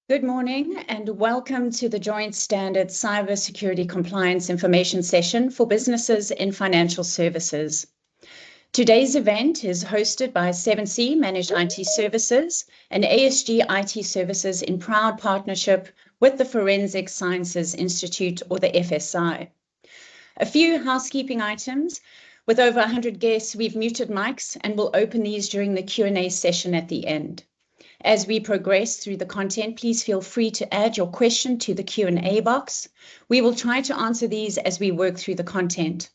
Good morning and welcome to the Joint Standard Cybersecurity Compliance Information Session for Businesses in Financial Services. Today's event is hosted by SevenC Managed IT Services and ASG IT Services in proud partnership with the Forensic Sciences Institute, or the FSI. A few housekeeping items. With over 100 guests, we've muted mics and will open these during the Q&A session at the end. As we progress through the content, please feel free to add your question to the Q&A box. We will try to answer these as we work through the content.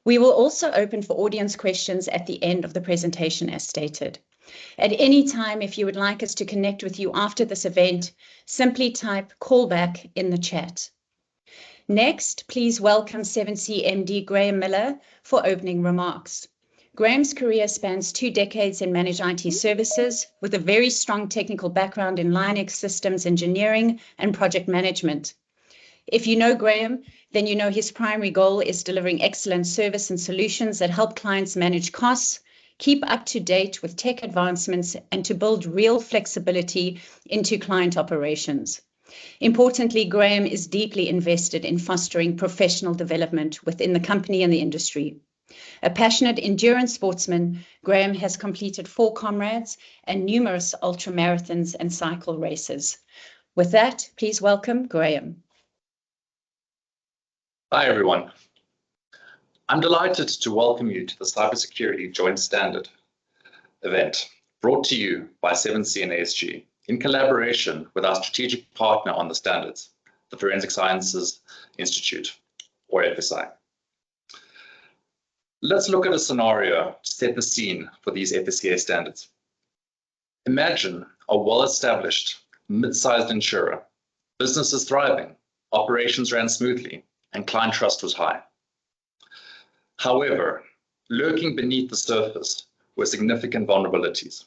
We will also open for audience questions at the end of the presentation as stated. At any time, if you would like us to connect with you after this event, simply type callback in the chat. Next, please welcome SevenC MD Graeme Millar for opening remarks. Graeme's career spans 2 decades in managed IT services with a very strong technical background in Linux systems engineering and project management. If you know Graeme, then you know his primary goal is delivering excellent service and solutions that help clients manage costs, keep up to date with tech advancements, and to build real flexibility into client operations. Importantly, Graeme is deeply invested in fostering professional development within the company and the industry. A passionate endurance sportsman, Graeme has completed 4 comrades and numerous ultramarathons and cycle races. With that, please welcome Graeme. Hi everyone. I'm delighted to welcome you to the Cybersecurity Joint Standard event brought to you by SevenC and ASG in collaboration with our strategic partner on the standards, the Forensic Sciences Institute, or FSI. Let's look at a scenario to set the scene for these FSCA standards. Imagine a well-established, mid-sized insurer. Business is thriving, operations ran smoothly, and client trust was high. However, lurking beneath the surface were significant vulnerabilities.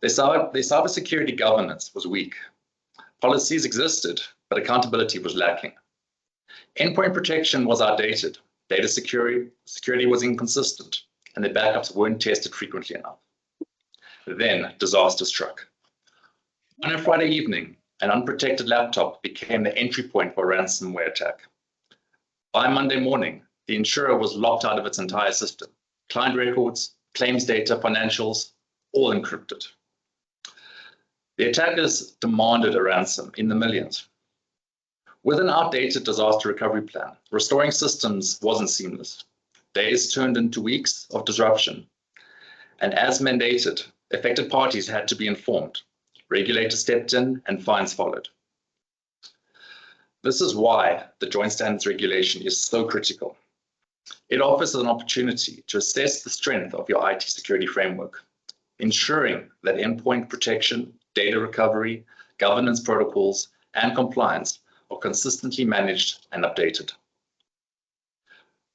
Their cybersecurity governance was weak. Policies existed, but accountability was lacking. Endpoint protection was outdated. Data security was inconsistent, and their backups weren't tested frequently enough. Then disaster struck. On a Friday evening, an unprotected laptop became the entry point for a ransomware attack. By Monday morning, the insurer was locked out of its entire system. Client records, claims data, financials, all encrypted. The attackers demanded a ransom in the millions. With an outdated disaster recovery plan, restoring systems wasn't seamless. Days turned into weeks of disruption. And as mandated, affected parties had to be informed. Regulators stepped in and fines followed. This is why the Joint Standards Regulation is so critical. It offers an opportunity to assess the strength of your IT security framework, ensuring that endpoint protection, data recovery, governance protocols, and compliance are consistently managed and updated.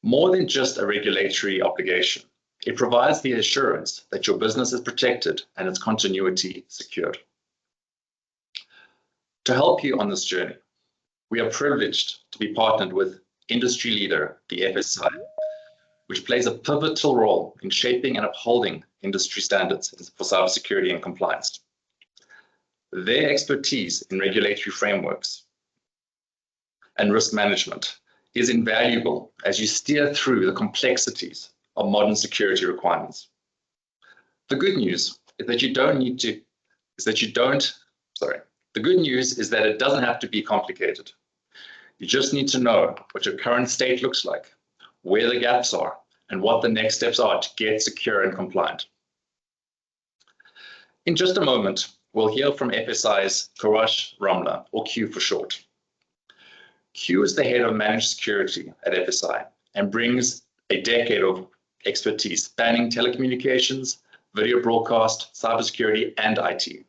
More than just a regulatory obligation, it provides the assurance that your business is protected and its continuity secured. To help you on this journey, we are privileged to be partnered with industry leader, the FSI, which plays a pivotal role in shaping and upholding industry standards for cybersecurity and compliance. Their expertise in regulatory frameworks and risk management is invaluable as you steer through the complexities of modern security requirements. The good news is that the good news is that it doesn't have to be complicated. You just need to know what your current state looks like, where the gaps are, and what the next steps are to get secure and compliant. In just a moment, we'll hear from FSI's Kourosh Ramla, or Q for short. Q is the head of managed security at FSI and brings a decade of expertise spanning telecommunications, video broadcast, cybersecurity, and IT.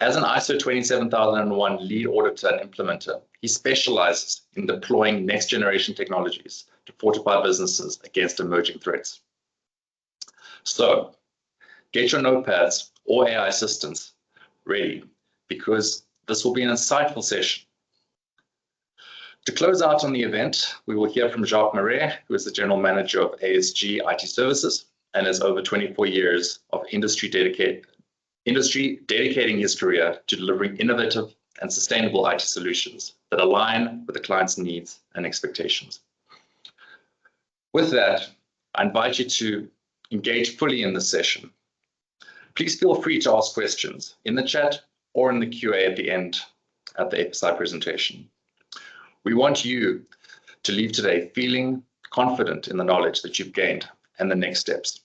As an ISO 27001 lead auditor and implementer, he specializes in deploying next-generation technologies to fortify businesses against emerging threats. So, get your notepads or AI assistants ready, because this will be an insightful session. To close out on the event, we will hear from Jacques Marais, who is the General Manager of ASG IT Services and has over 24 years of industry industry dedicating his career to delivering innovative and sustainable IT solutions that align with the client's needs and expectations. With that, I invite you to engage fully in this session. Please feel free to ask questions in the chat or in the QA at the end at the FSI presentation. We want you to leave today feeling confident in the knowledge that you've gained and the next steps.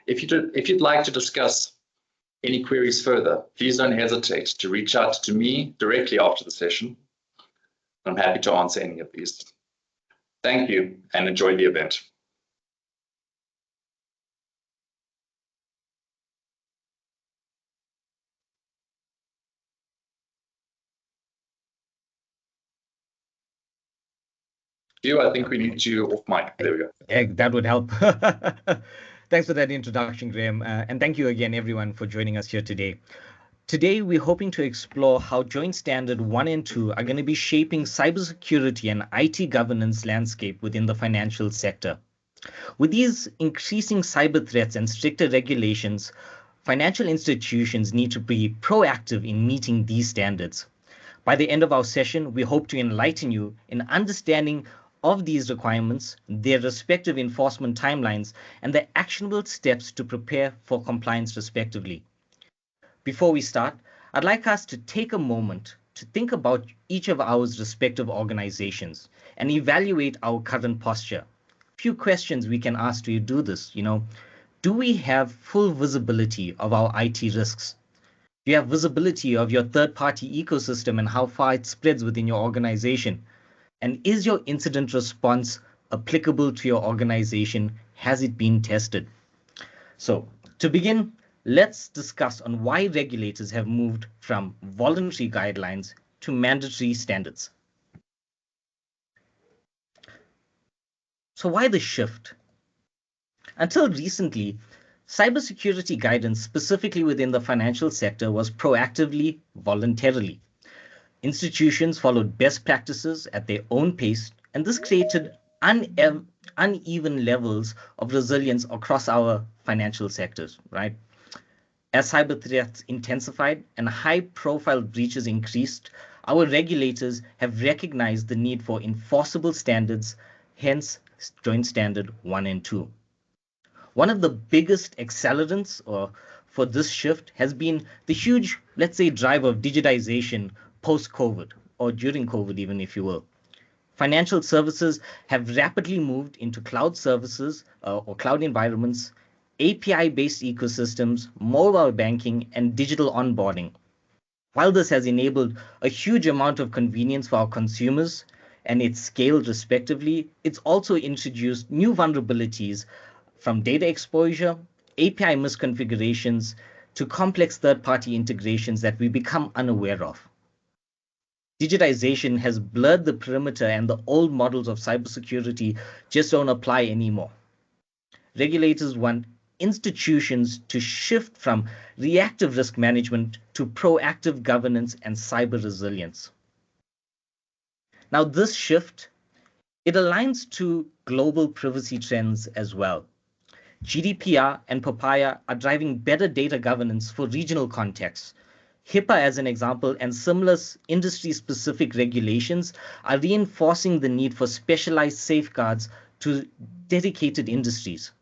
If you'd like to discuss any queries further, please don't hesitate to reach out to me directly after the session. I'm happy to answer any of these. Thank you and enjoy the event. I think we need you off mic. There we go. Yeah, that would help. Thanks for that introduction, Graeme. And thank you again, everyone, for joining us here today. Today, we're hoping to explore how Joint Standard 1 and 2 are going to be shaping cybersecurity and IT governance landscape within the financial sector. With these increasing cyber threats and stricter regulations, financial institutions need to be proactive in meeting these standards. By the end of our session, we hope to enlighten you in understanding of these requirements, their respective enforcement timelines, and the actionable steps to prepare for compliance respectively. Before we start, I'd like us to take a moment to think about each of our respective organizations and evaluate our current posture. A few questions we can ask to do this. Do we have full visibility of our IT risks? Do you have visibility of your third-party ecosystem and how far it spreads within your organization? And is your incident response applicable to your organization? Has it been tested? So, to begin, let's discuss on why regulators have moved from voluntary guidelines to mandatory standards. So why the shift? Until recently, cybersecurity guidance specifically within the financial sector was proactively voluntarily. Institutions followed best practices at their own pace, and this created uneven levels of resilience across our financial sectors, right? As cyber threats intensified and high-profile breaches increased, our regulators have recognized the need for enforceable standards, hence Joint Standard 1 and 2. One of the biggest accelerants for this shift has been the huge, let's say, drive of digitization post-COVID, or during COVID even, if you will. Financial services have rapidly moved into cloud services or cloud environments, API-based ecosystems, mobile banking, and digital onboarding. While this has enabled a huge amount of convenience for our consumers and its scale respectively, it's also introduced new vulnerabilities from data exposure, API misconfigurations, to complex third-party integrations that we become unaware of. Digitization has blurred the perimeter, and the old models of cybersecurity just don't apply anymore. Regulators want institutions to shift from reactive risk management to proactive governance and cyber resilience. Now, this shift, it aligns to global privacy trends as well. GDPR and POPIA are driving better data governance for regional contexts. HIPAA, as an example, and similar industry-specific regulations are reinforcing the need for specialized safeguards to dedicated industries.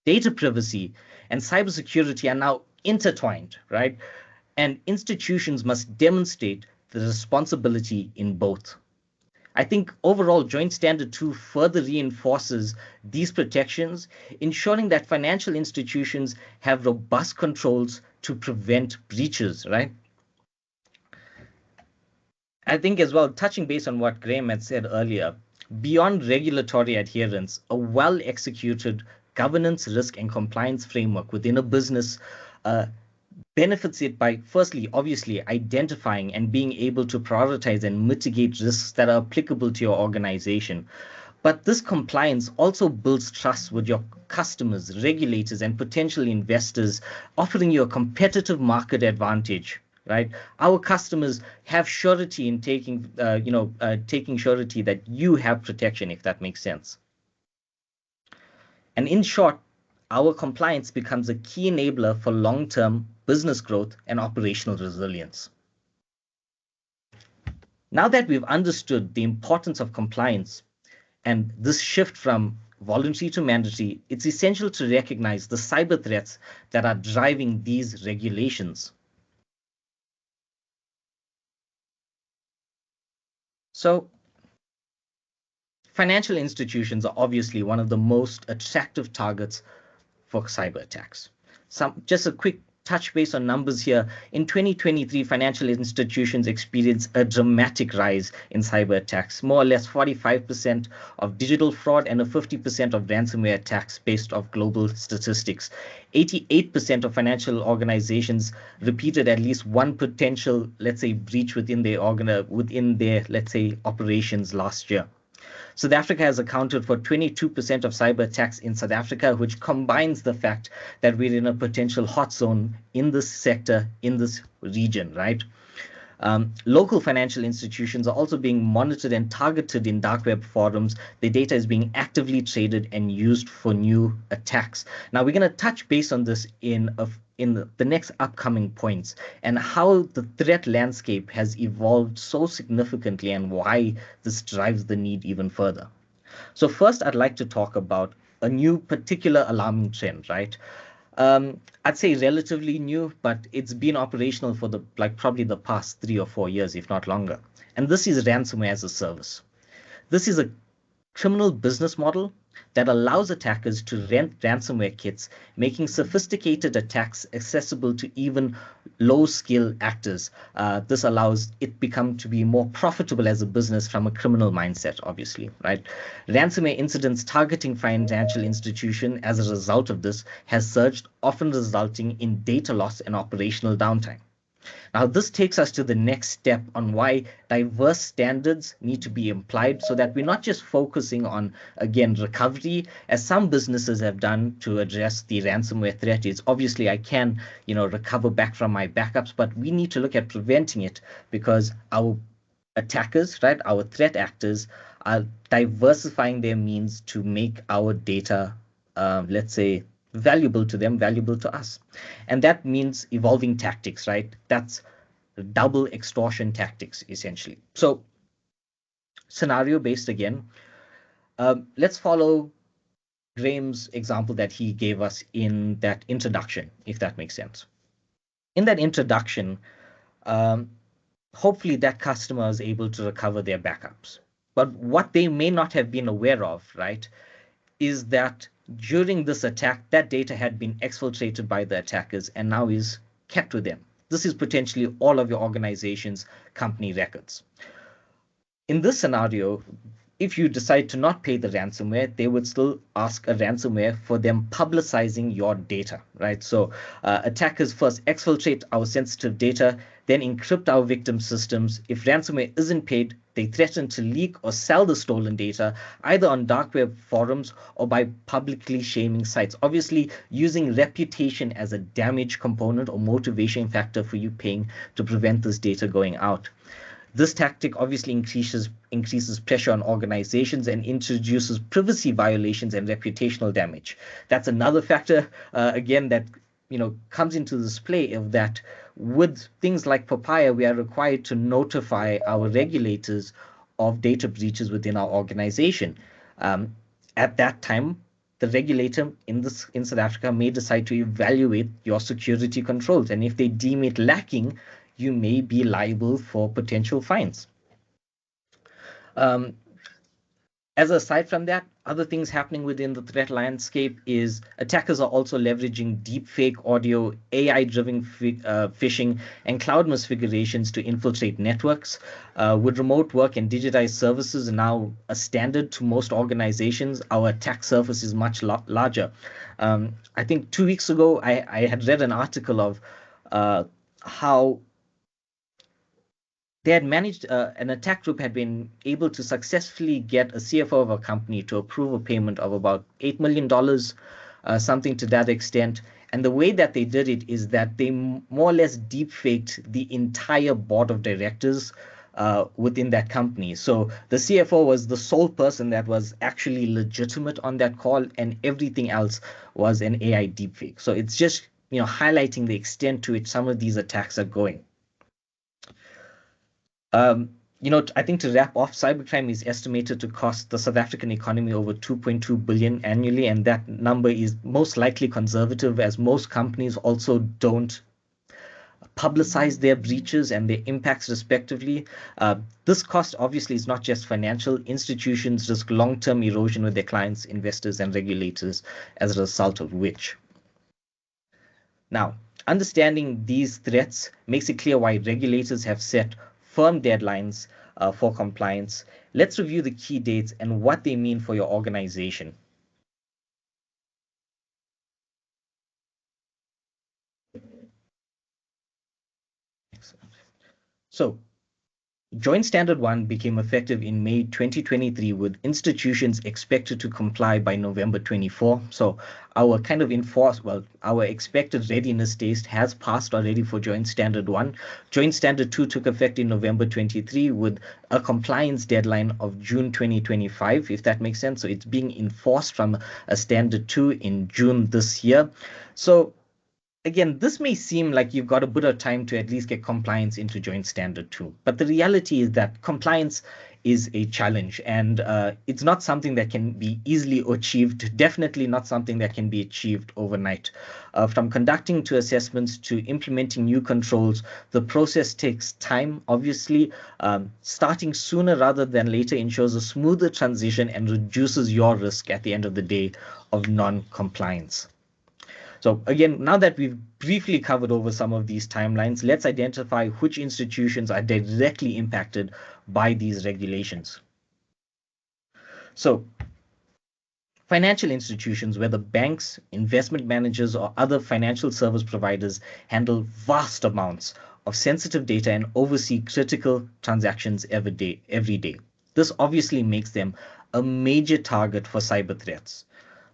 Data privacy and cybersecurity are now intertwined, right? And institutions must demonstrate the responsibility in both. I think overall, Joint Standard 2 further reinforces these protections, ensuring that financial institutions have robust controls to prevent breaches, right? I think as well, touching base on what Graeme had said earlier, beyond regulatory adherence, a well-executed governance, risk, and compliance framework within a business benefits it by, firstly, obviously, identifying and being able to prioritize and mitigate risks that are applicable to your organization. But this compliance also builds trust with your customers, regulators, and potential investors, offering you a competitive market advantage. Right, our customers have surety in taking surety that you have protection, if that makes sense. And in short, our compliance becomes a key enabler for long-term business growth, and operational resilience. Now that we've understood the importance of compliance and this shift from voluntary to mandatory, it's essential to recognize the cyber threats that are driving these regulations. So, financial institutions are obviously one of the most attractive targets for cyber attacks. Just a quick touch base on numbers here. In 2023, financial institutions experienced a dramatic rise in cyber attacks, more or less 45% of digital fraud and a 50% of ransomware attacks based off global statistics. 88% of financial organizations repeated at least one potential, let's say, breach within their let's say, operations last year. South Africa has accounted for 22% of cyber attacks in South Africa, which combines the fact that we're in a potential hot zone in this sector, in this region, right? Local financial institutions are also being monitored and targeted in dark web forums. The data is being actively traded and used for new attacks. Now, we're going to touch base on this in the next upcoming points and how the threat landscape has evolved so significantly and why this drives the need even further. So first, I'd like to talk about a new particular alarming trend, right? I'd say relatively new, but it's been operational for probably the past 3 or 4 years, if not longer. And this is ransomware as a service. This is a criminal business model that allows attackers to rent ransomware kits, making sophisticated attacks accessible to even low-skill actors. This allows it to be more profitable as a business from a criminal mindset, obviously, right? Ransomware incidents targeting financial institutions as a result of this has surged, often resulting in data loss and operational downtime. Now, this takes us to the next step on why diverse standards need to be applied so that we're not just focusing on, again, recovery, as some businesses have done to address the ransomware threat. Is obviously I can, recover back from my backups, but we need to look at preventing it because our attackers, right, our threat actors are diversifying their means to make our data, let's say, valuable to them, valuable to us. And that means evolving tactics, right? That's double extortion tactics, essentially. So scenario based again, let's follow Graeme's example that he gave us in that introduction, if that makes sense. In that introduction, hopefully that customer is able to recover their backups. But what they may not have been aware of, right, is that during this attack, that data had been exfiltrated by the attackers and now is kept with them. This is potentially all of your organization's company records. In this scenario, if you decide to not pay the ransomware, they would still ask a ransomware for them publicizing your data, right? So attackers first exfiltrate our sensitive data, then encrypt our victim systems. If ransomware isn't paid, they threaten to leak or sell the stolen data, either on dark web forums or by publicly shaming sites. Obviously, using reputation as a damage component or motivation factor for you paying to prevent this data going out. This tactic obviously increases pressure on organizations and introduces privacy violations and reputational damage. That's another factor, again, that comes into display of that. With things like Papaya, we are required to notify our regulators of data breaches within our organization. At that time, the regulator in South Africa may decide to evaluate your security controls, and if they deem it lacking, you may be liable for potential fines. As aside from that, other things happening within the threat landscape is attackers are also leveraging deepfake audio, AI-driven phishing, and cloud misfigurations to infiltrate networks. With remote work and digitized services now a standard to most organizations, our attack surface is much larger. I think 2 weeks ago, I had read an article of how they had managed, an attack group had been able to successfully get a CFO of a company to approve a payment of about $8 million, something to that extent. And the way that they did it is that they more or less deep-faked the entire board of directors within that company. So the CFO was the sole person that was actually legitimate on that call, and everything else was an AI deepfake. So it's just highlighting the extent to which some of these attacks are going. I think to wrap off, cybercrime is estimated to cost the South African economy over 2.2 billion annually, and that number is most likely conservative, as most companies also don't publicize their breaches and their impacts respectively. This cost obviously is not just financial. Institutions risk long-term erosion with their clients, investors, and regulators as a result of which. Now, understanding these threats makes it clear why regulators have set firm deadlines for compliance. Let's review the key dates and what they mean for your organization. Excellent. So, Joint Standard 1 became effective in May 2023, with institutions expected to comply by November 24. So our our expected readiness test has passed already for Joint Standard 1. Joint Standard 2 took effect in November 23 with a compliance deadline of June 2025, if that makes sense. So it's being enforced from a Standard 2 in June this year. So again, this may seem like you've got a bit of time to at least get compliance into Joint Standard 2, but the reality is that compliance is a challenge, and it's not something that can be easily achieved, definitely not something that can be achieved overnight. From conducting to assessments to implementing new controls, the process takes time, obviously. Starting sooner rather than later ensures a smoother transition and reduces your risk at the end of the day of non-compliance. So again, now that we've briefly covered over some of these timelines, let's identify which institutions are directly impacted by these regulations. So financial institutions, whether banks, investment managers, or other financial service providers, handle vast amounts of sensitive data and oversee critical transactions every day. This obviously makes them a major target for cyber threats.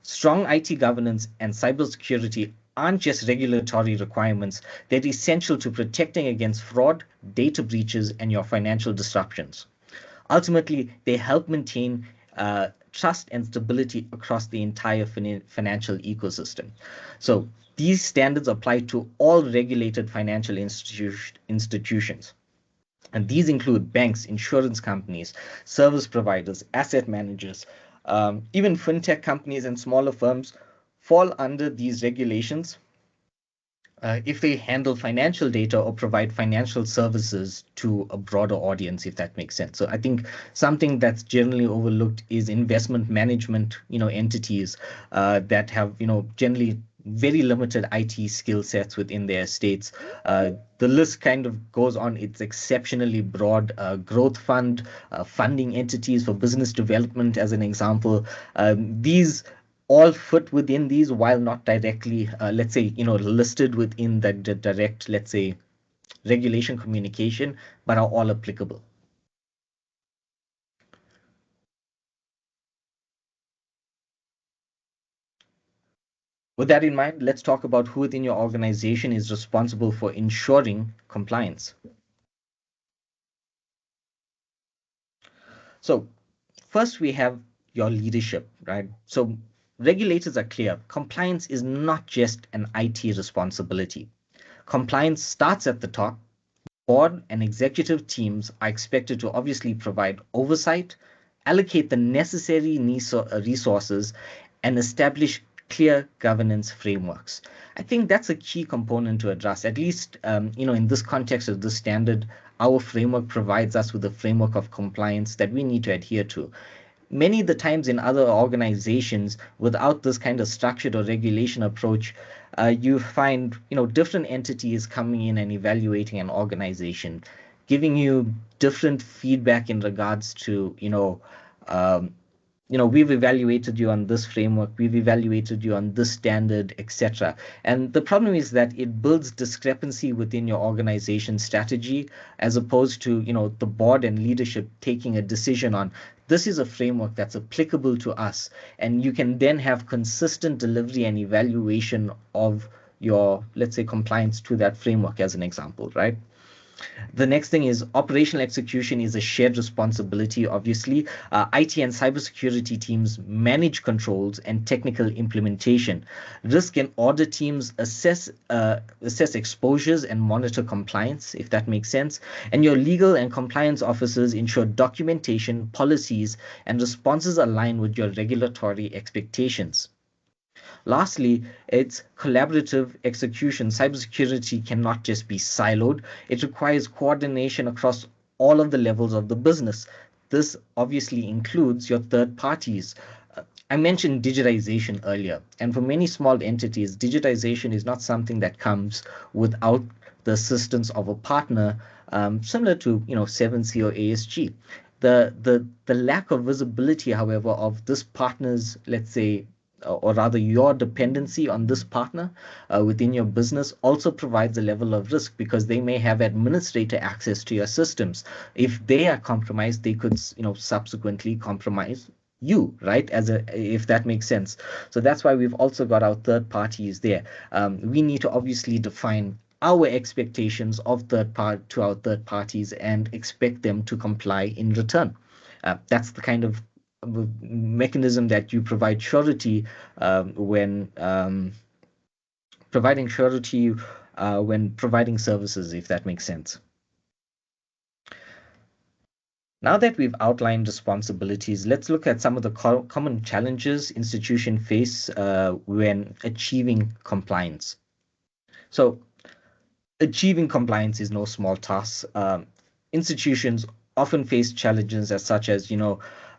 Strong IT governance and cybersecurity aren't just regulatory requirements, they're essential to protecting against fraud, data breaches, and your financial disruptions. Ultimately, they help maintain trust and stability across the entire financial ecosystem. So these standards apply to all regulated financial institutions. And these include banks, insurance companies, service providers, asset managers, even fintech companies and smaller firms fall under these regulations if they handle financial data or provide financial services to a broader audience, if that makes sense. So I think something that's generally overlooked is investment management, entities that have, generally very limited IT skill sets within their estates. The list kind of goes on. It's exceptionally broad. Growth fund, funding entities for business development, as an example. These all fit within these, while not directly, let's say, listed within the direct, let's say, regulation communication, but are all applicable. With that in mind, let's talk about who within your organization is responsible for ensuring compliance. So first we have your leadership, right? So regulators are clear. Compliance is not just an IT responsibility. Compliance starts at the top. Board and executive teams are expected to obviously provide oversight, allocate the necessary resources, and establish clear governance frameworks. I think that's a key component to address, at least in this context of this standard. Our framework provides us with a framework of compliance that we need to adhere to. Many of the times in other organizations, without this kind of structured or regulation approach, you find different entities coming in and evaluating an organization, giving you different feedback in regards to we've evaluated you on this framework, we've evaluated you on this standard, etc. And the problem is that it builds discrepancy within your organization strategy, as opposed to the board and leadership taking a decision on this is a framework that's applicable to us, and you can then have consistent delivery and evaluation of your, let's say, compliance to that framework, as an example, right? The next thing is operational execution is a shared responsibility, obviously. IT and cybersecurity teams manage controls and technical implementation. Risk and audit teams assess exposures and monitor compliance, if that makes sense. And your legal and compliance officers ensure documentation, policies, and responses align with your regulatory expectations. Lastly, it's collaborative execution. Cybersecurity cannot just be siloed. It requires coordination across all of the levels of the business. This obviously includes your third parties. I mentioned digitization earlier, and for many small entities, digitization is not something that comes without the assistance of a partner, similar to SevenC or ASG. The lack of visibility, however, of this partner's, let's say, or rather your dependency on this partner within your business also provides a level of risk, because they may have administrator access to your systems. If they are compromised, they could subsequently compromise you, right? If that makes sense. So that's why we've also got our third parties there. We need to obviously define our expectations of to our third parties and expect them to comply in return. That's the kind of mechanism that you provide surety when providing surety when providing services, if that makes sense. Now that we've outlined responsibilities, let's look at some of the common challenges institutions face when achieving compliance. So achieving compliance is no small task. Institutions often face challenges such as,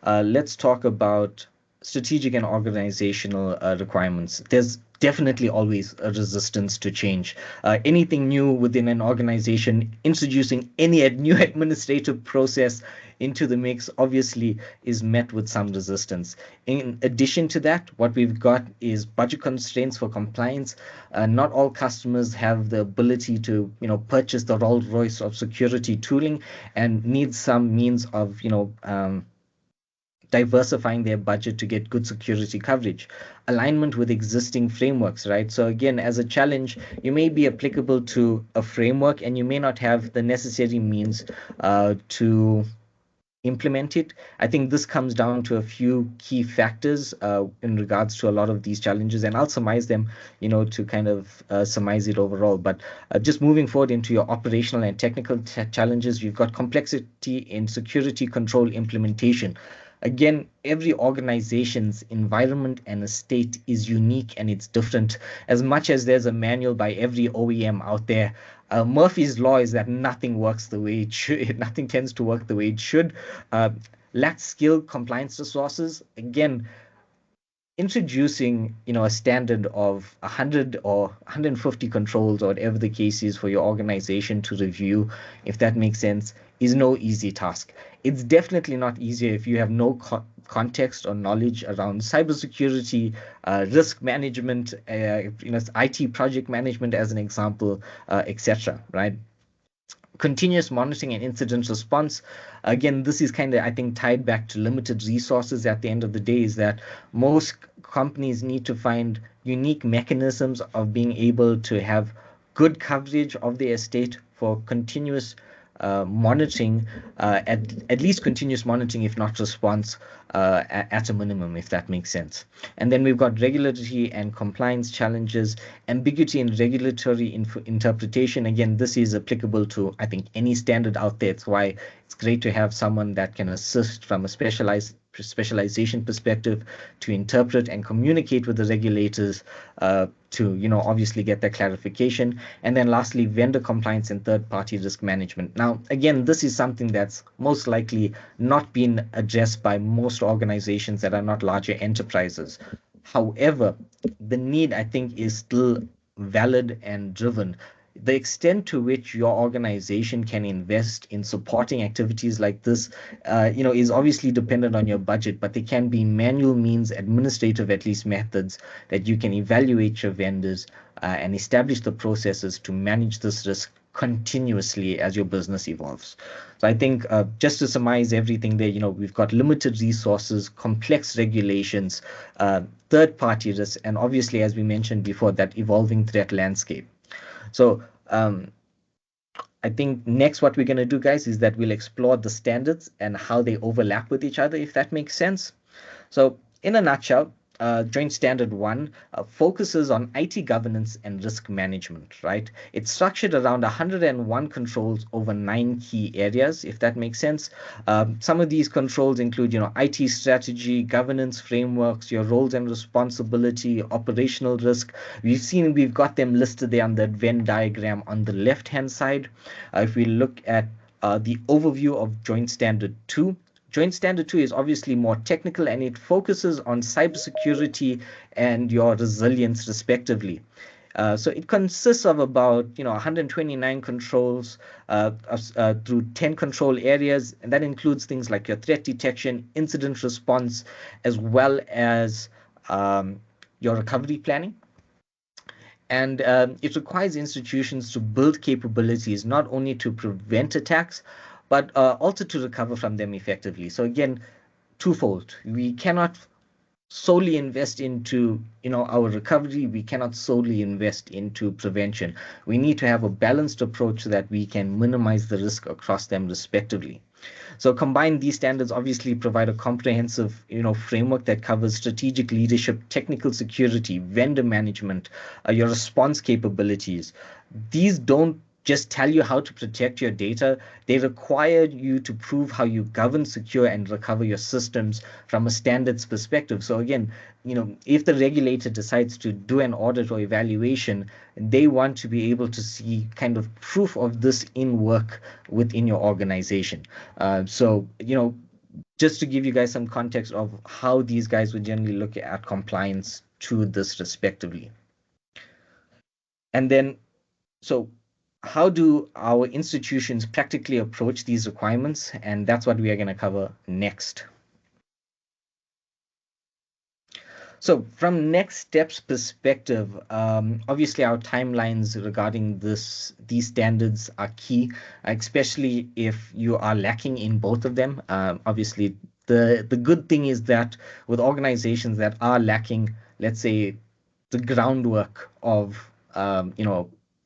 let's talk about strategic and organizational requirements. There's definitely always a resistance to change. Anything new within an organization, introducing any new administrative process into the mix obviously is met with some resistance. In addition to that, what we've got is budget constraints for compliance. Not all customers have the ability to purchase the Rolls Royce of security tooling, and need some means of diversifying their budget to get good security coverage. Alignment with existing frameworks, right? So again, as a challenge, you may be applicable to a framework and you may not have the necessary means to implement it. I think this comes down to a few key factors in regards to a lot of these challenges, and I'll surmise them, to kind of surmise it overall. But just moving forward into your operational and technical challenges, you've got complexity in security control implementation. Again, every organization's environment and estate is unique and it's different. As much as there's a manual by every OEM out there, Murphy's Law is that nothing works the way it should. Nothing tends to work the way it should. Lack skilled compliance resources. Again, introducing a standard of 100 or 150 controls, or whatever the case is, for your organization to review, if that makes sense, is no easy task. It's definitely not easier if you have no context or knowledge around cybersecurity, risk management, IT project management as an example, etc. Right? Continuous monitoring and incident response. Again, this is kind of, I think, tied back to limited resources at the end of the day, is that most companies need to find unique mechanisms of being able to have good coverage of their estate for continuous monitoring, at least continuous monitoring, if not response, at a minimum, if that makes sense. And then we've got regulatory and compliance challenges, ambiguity in regulatory interpretation. Again, this is applicable to, I think, any standard out there. It's why it's great to have someone that can assist from a specialization perspective to interpret and communicate with the regulators to obviously get that clarification. And then lastly, vendor compliance and third-party risk management. Now, again, this is something that's most likely not been addressed by most organizations that are not larger enterprises. However, the need, I think, is still valid and driven. The extent to which your organization can invest in supporting activities like this, is obviously dependent on your budget, but there can be manual means, administrative at least methods, that you can evaluate your vendors and establish the processes to manage this risk continuously as your business evolves. So I think just to surmise everything there, we've got limited resources, complex regulations, third-party risks, and obviously, as we mentioned before, that evolving threat landscape. So I think next what we're going to do, guys, is that we'll explore the standards and how they overlap with each other, if that makes sense. So in a nutshell, Joint Standard 1 focuses on IT governance and risk management, right? It's structured around 101 controls over 9 key areas, if that makes sense. Some of these controls include, IT strategy, governance frameworks, your roles and responsibility, operational risk. We've got them listed there on the Venn diagram on the left-hand side. If we look at the overview of Joint Standard 2, Joint Standard 2 is obviously more technical, and it focuses on cybersecurity and your resilience, respectively. So it consists of about 129 controls through 10 control areas, and that includes things like your threat detection, incident response, as well as your recovery planning. And it requires institutions to build capabilities not only to prevent attacks, but also to recover from them effectively. So again, twofold. We cannot solely invest into our recovery. We cannot solely invest into prevention. We need to have a balanced approach so that we can minimize the risk across them respectively. So combined, these standards obviously provide a comprehensive framework that covers strategic leadership, technical security, vendor management, your response capabilities. These don't just tell you how to protect your data. They require you to prove how you govern, secure, and recover your systems from a standards perspective. So again, if the regulator decides to do an audit or evaluation, they want to be able to see kind of proof of this in work within your organization. So just to give you guys some context of how these guys would generally look at compliance to this respectively. And then, so how do our institutions practically approach these requirements? And that's what we are going to cover next. So from next steps perspective, obviously our timelines regarding these standards are key, especially if you are lacking in both of them. Obviously, the good thing is that with organizations that are lacking, let's say, the groundwork of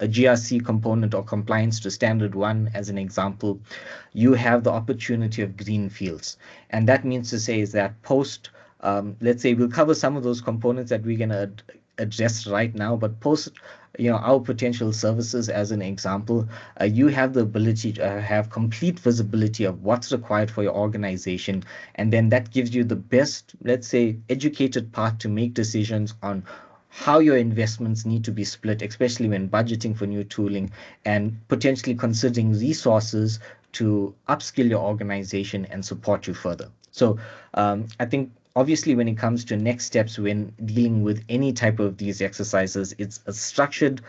a GRC component or compliance to Standard 1, as an example, you have the opportunity of green fields. And that means to say is that post, let's say we'll cover some of those components that we're going to address right now, but post our potential services, as an example, you have the ability to have complete visibility of what's required for your organization. And then that gives you the best, let's say, educated path to make decisions on how your investments need to be split, especially when budgeting for new tooling and potentially considering resources to upskill your organization and support you further. So I think obviously when it comes to next steps when dealing with any type of these exercises, it's a structured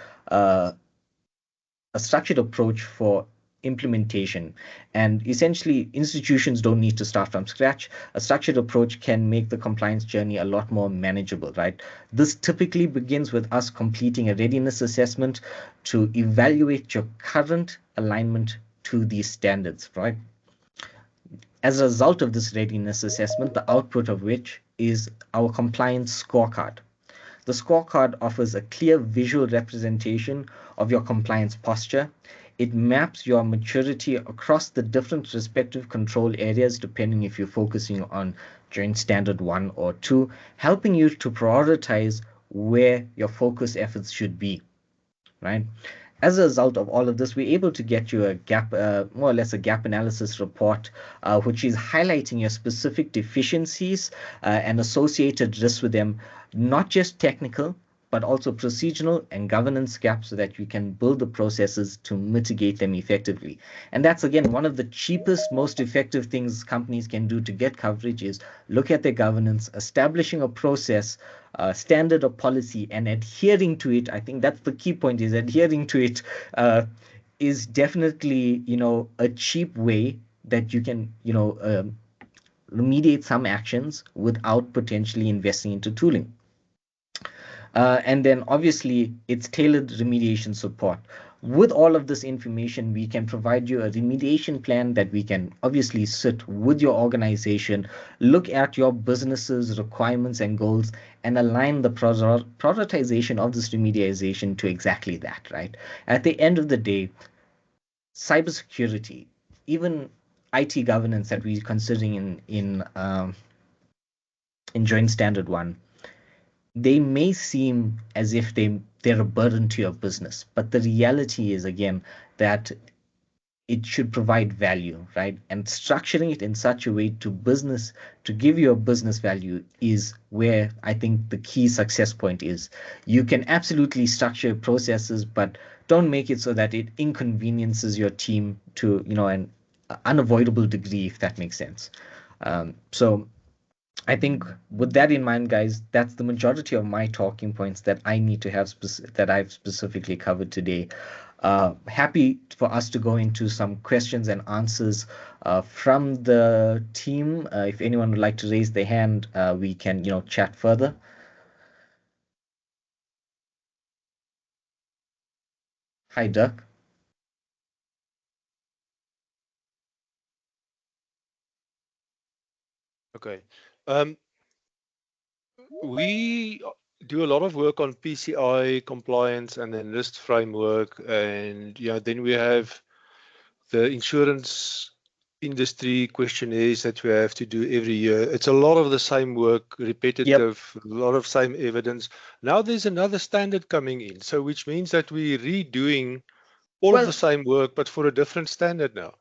approach for implementation. And essentially, institutions don't need to start from scratch. A structured approach can make the compliance journey a lot more manageable, right? This typically begins with us completing a readiness assessment to evaluate your current alignment to these standards, right? As a result of this readiness assessment, the output of which is our compliance scorecard. The scorecard offers a clear visual representation of your compliance posture. It maps your maturity across the different respective control areas, depending if you're focusing on Joint Standard 1 or 2, helping you to prioritize where your focus efforts should be, right? As a result of all of this, we're able to get you a gap, more or less a gap analysis report, which is highlighting your specific deficiencies and associated risks with them, not just technical, but also procedural and governance gaps so that you can build the processes to mitigate them effectively. And that's, again, one of the cheapest, most effective things companies can do to get coverage is look at their governance, establishing a process, standard or policy, and adhering to it. I think that's the key point, is adhering to it is definitely, a cheap way that you can, remediate some actions without potentially investing into tooling. And then obviously it's tailored remediation support. With all of this information, we can provide you a remediation plan that we can obviously sit with your organization, look at your business's requirements and goals, and align the prioritization of this remediation to exactly that, right? At the end of the day, cybersecurity, even IT governance that we're considering in Joint Standard 1, they may seem as if they're a burden to your business, but the reality is, again, that it should provide value, right? And structuring it in such a way to give you a business value is where I think the key success point is. You can absolutely structure processes, but don't make it so that it inconveniences your team to, an unavoidable degree, if that makes sense. So I think with that in mind, guys, that's the majority of my talking points that I need to have that I've specifically covered today. Happy for us to go into some questions and answers from the team. If anyone would like to raise their hand, we can, chat further. Hi, Dirk. Okay. We do a lot of work on PCI compliance and then risk framework, and then we have the insurance industry questionnaires that we have to do every year. It's a lot of the same work, repetitive, a lot of same evidence. Now there's another standard coming in, so which means that we're redoing all of the same work, but for a different standard now.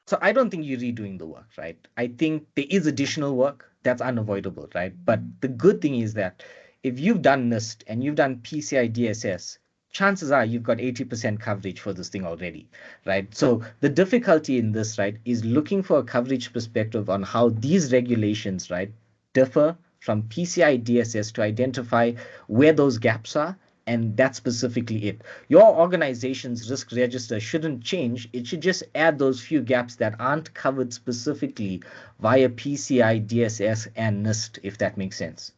So I don't think you're redoing the work, right? I think there is additional work that's unavoidable, right? But the good thing is that if you've done NIST and you've done PCI DSS, chances are you've got 80% coverage for this thing already, right? So the difficulty in this, right, is looking for a coverage perspective on how these regulations, right, differ from PCI DSS to identify where those gaps are. And that's specifically it. Your organization's risk register shouldn't change. It should just add those few gaps that aren't covered specifically via PCI, DSS, and NIST, if that makes sense.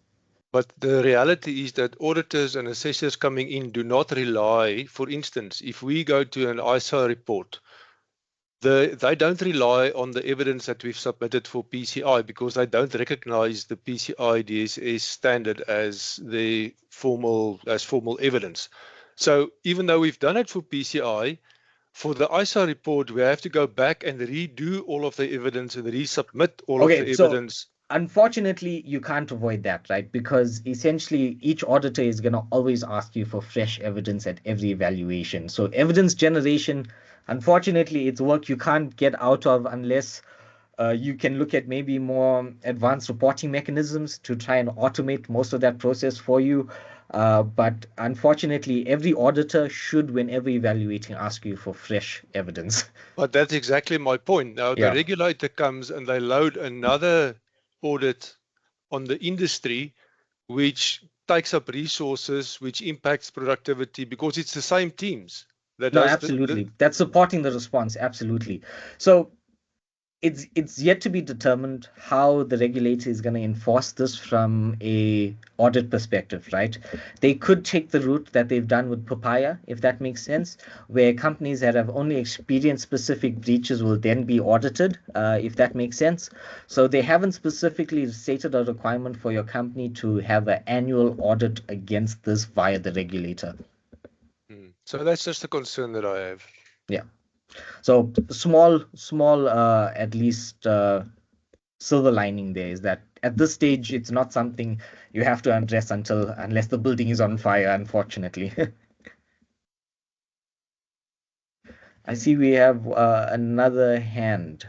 But the reality is that auditors and assessors coming in do not rely, for instance, if we go to an ISA report, they don't rely on the evidence that we've submitted for PCI because they don't recognize the PCI DSS standard as formal evidence. So even though we've done it for PCI, for the ISA report, we have to go back and redo all of the evidence and resubmit all of the evidence. Unfortunately, you can't avoid that, right? Because essentially each auditor is going to always ask you for fresh evidence at every evaluation. So evidence generation, unfortunately, it's work you can't get out of unless you can look at maybe more advanced reporting mechanisms to try and automate most of that process for you. But unfortunately, every auditor should, whenever evaluating, ask you for fresh evidence. But that's exactly my point. Now, the regulator comes and they load another audit on the industry, which takes up resources, which impacts productivity because it's the same teams. Absolutely. That's supporting the response. Absolutely. So it's yet to be determined how the regulator is going to enforce this from a audit perspective, right? They could take the route that they've done with Papaya, if that makes sense, where companies that have only experienced specific breaches will then be audited, if that makes sense. So they haven't specifically stated a requirement for your company to have an annual audit against this via the regulator. So that's just a concern that I have. Yeah. So small, at least silver lining there is that at this stage, it's not something you have to address unless the building is on fire, unfortunately. I see we have another hand.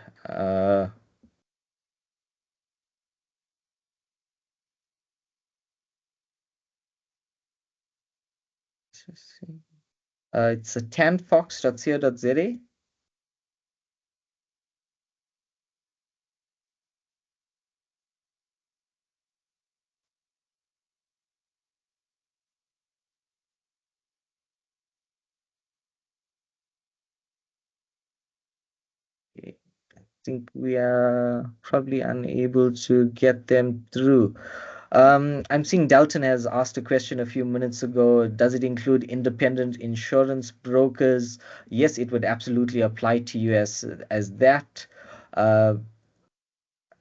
It's a tanfox.co.za. I think we are probably unable to get them through. I'm seeing Dalton has asked a question a few minutes ago. Does it include independent insurance brokers? Yes, it would absolutely apply to you as that.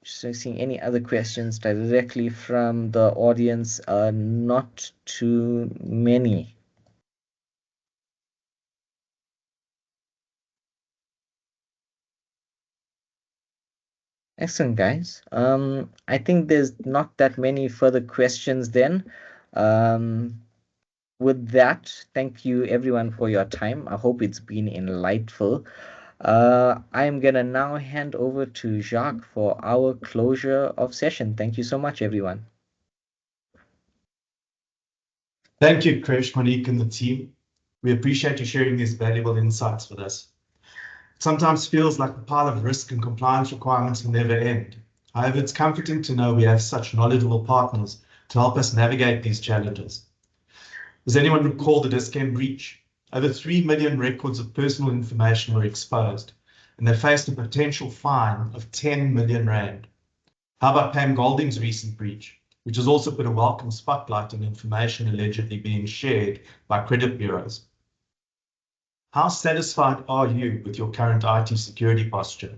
Just seeing any other questions directly from the audience? Not too many. Excellent, guys. I think there's not that many further questions then. With that, thank you everyone for your time. I hope it's been enlightful. I'm gonna now hand over to Jacques for our closure of session. Thank you so much, everyone. Thank you, Krish, Monique, and the team. We appreciate you sharing these valuable insights with us. It sometimes feels like the pile of risk and compliance requirements will never end. However, it's comforting to know we have such knowledgeable partners to help us navigate these challenges. Does anyone recall the Dis-Chem breach? Over 3 million records of personal information were exposed, and they faced a potential fine of 10 million rand. How about Pam Golding's recent breach, which has also put a welcome spotlight on information allegedly being shared by credit bureaus? How satisfied are you with your current IT security posture?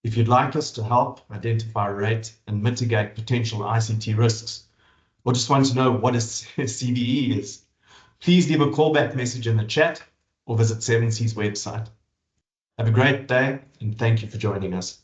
If you'd like us to help identify, rate, and mitigate potential ICT risks, or just want to know what a CVE is, please leave a callback message in the chat or visit 7C's website. Have a great day, and thank you for joining us.